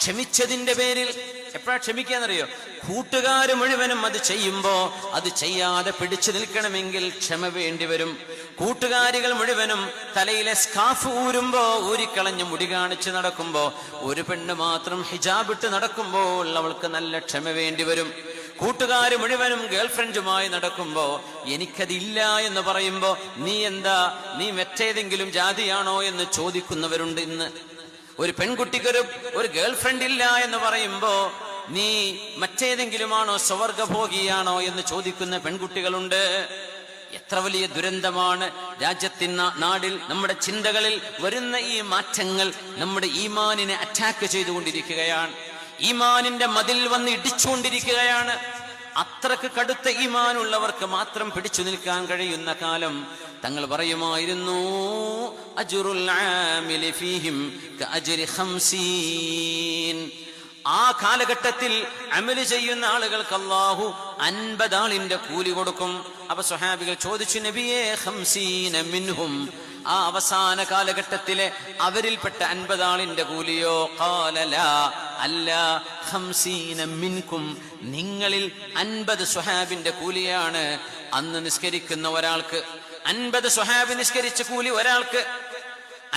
ക്ഷമിച്ചതിന്റെ പേരിൽ. എപ്പോഴാ ക്ഷമിക്കാന്നറിയോ? കൂട്ടുകാര് മുഴുവനും അത് ചെയ്യുമ്പോ അത് ചെയ്യാതെ പിടിച്ചു നിൽക്കണമെങ്കിൽ ക്ഷമ വേണ്ടി വരും. കൂട്ടുകാരികൾ മുഴുവനും തലയിലെ സ്കാഫ് ഊരിക്കളഞ്ഞ് മുടി കാണിച്ച് നടക്കുമ്പോ ഒരു പെണ്ണ് മാത്രം ഹിജാബ് ഇട്ട് നടക്കുമ്പോൾ അവൾക്ക് നല്ല ക്ഷമ വേണ്ടി വരും. കൂട്ടുകാര് മുഴുവനും ഗേൾഫ്രണ്ടുമായി നടക്കുമ്പോ എനിക്കതില്ല എന്ന് പറയുമ്പോ നീ മറ്റേതെങ്കിലും ജാതിയാണോ എന്ന് ചോദിക്കുന്നവരുണ്ട് ഇന്ന്. ഒരു പെൺകുട്ടിക്കൊരു ഗേൾഫ്രണ്ട് ഇല്ല എന്ന് പറയുമ്പോ നീ മറ്റേതെങ്കിലുമാണോ, സ്വർഗഭോഗിയാണോ എന്ന് ചോദിക്കുന്ന പെൺകുട്ടികളുണ്ട്. എത്ര വലിയ ദുരന്തമാണ് രാജ്യത്തിന്, നാടിൽ, നമ്മുടെ ചിന്തകളിൽ വരുന്ന ഈ മാറ്റങ്ങൾ നമ്മുടെ ഈമാനിനെ അറ്റാക്ക് ചെയ്തുകൊണ്ടിരിക്കുകയാണ്. ഈമാനിന്റെ മതിൽ വന്ന് ഇടിച്ചുകൊണ്ടിരിക്കുകയാണ്. അത്രക്ക് കടുത്ത ഈമാനുള്ളവർക്ക് മാത്രം പിടിച്ചു നിൽക്കാൻ കഴിയുന്ന കാലം തങ്ങൾ പറയുമായിരുന്നു, അജ്റുൽ ആമിലി ഫീഹിം കഅജ്രി 50. ആ കാലഘട്ടത്തിൽ അമല് ചെയ്യുന്ന ആളുകൾക്ക് അല്ലാഹു 50 ആളിന്റെ കൂലി കൊടുക്കും. അപ്പൊ സ്വഹാബികൾ ചോദിച്ചു, നബിയേ 50 മിൻഹും, ആ അവസാന കാലഘട്ടത്തിലെ അവരിൽപ്പെട്ട 50 ആളിന്റെ കൂലിയോ? ഖാല ലാ, അല്ല, 50 മിൻകും, നിങ്ങളിൽ 50 സ്വഹാബിന്റെ കൂലിയാണ് അന്ന് നിസ്കരിക്കുന്ന ഒരാൾക്ക്. 50 സ്വഹാബി നിസ്കരിച്ച കൂലി ഒരാൾക്ക്,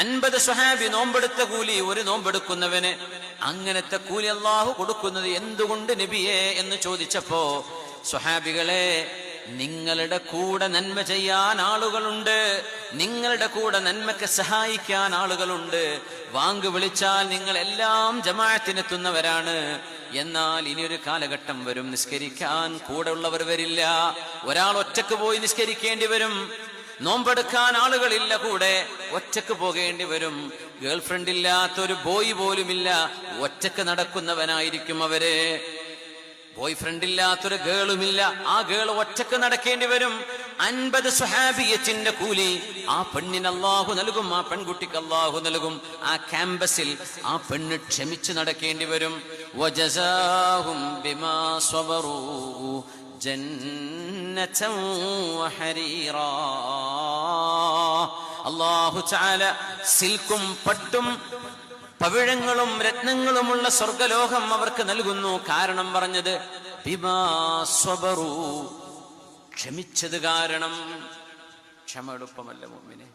50 സ്വഹാബി നോമ്പെടുത്ത കൂലി ഒരു നോമ്പെടുക്കുന്നവന്. അങ്ങനത്തെ കൂലി അല്ലാഹു കൊടുക്കുന്നത് എന്തുകൊണ്ട് നബിയേ എന്ന് ചോദിച്ചപ്പോ, സ്വഹാബികളെ, നിങ്ങളുടെ കൂടെ നന്മ ചെയ്യാൻ ആളുകളുണ്ട്, നിങ്ങളുടെ കൂടെ നന്മയ്ക്ക് സഹായിക്കാൻ ആളുകളുണ്ട്. വാങ്ക് വിളിച്ചാൽ നിങ്ങൾ എല്ലാം ജമാഅത്തിനെത്തുന്നവരാണ്. എന്നാൽ ഇനിയൊരു കാലഘട്ടം വരും, നിസ്കരിക്കാൻ കൂടെ ഉള്ളവർ വരില്ല. ഒരാൾ ഒറ്റക്ക് പോയി നിസ്കരിക്കേണ്ടി വരും. നോമ്പെടുക്കാൻ ആളുകളില്ല കൂടെ, ഒറ്റക്ക് പോകേണ്ടി വരും. ഗേൾഫ്രണ്ട് ഇല്ലാത്തൊരു ബോയ് പോലുമില്ല, ഒറ്റക്ക് നടക്കുന്നവനായിരിക്കും അവര്. ബോയ് ഫ്രണ്ട് ഇല്ലാത്തൊരു ഗേളുമില്ല, ആ ഗേൾ ഒറ്റക്ക് നടക്കേണ്ടി വരും. 50 സ്വഹാബിയത്തിന്റെ കൂലി ആ പെണ്ണിന് അല്ലാഹു നൽകും, ആ പെൺകുട്ടിക്ക് അല്ലാഹു നൽകും. ആ ക്യാമ്പസിൽ ആ പെണ്ണ് ക്ഷമിച്ച് നടക്കേണ്ടി വരും. വജസാഹും ബിമാ സ്വബറൂ ജന്നതൻ വഹരീറാ. അല്ലാഹു തആല സിൽക്കും പട്ടും പവിഴങ്ങളും രത്നങ്ങളുമുള്ള സ്വർഗലോകം അവർക്ക് നൽകുന്നു. കാരണം പറഞ്ഞത് ബിമാ സ്വബറൂ, ക്ഷമിച്ചത് കാരണം. ക്ഷമ എളുപ്പമല്ല മുഅ്മിനേ.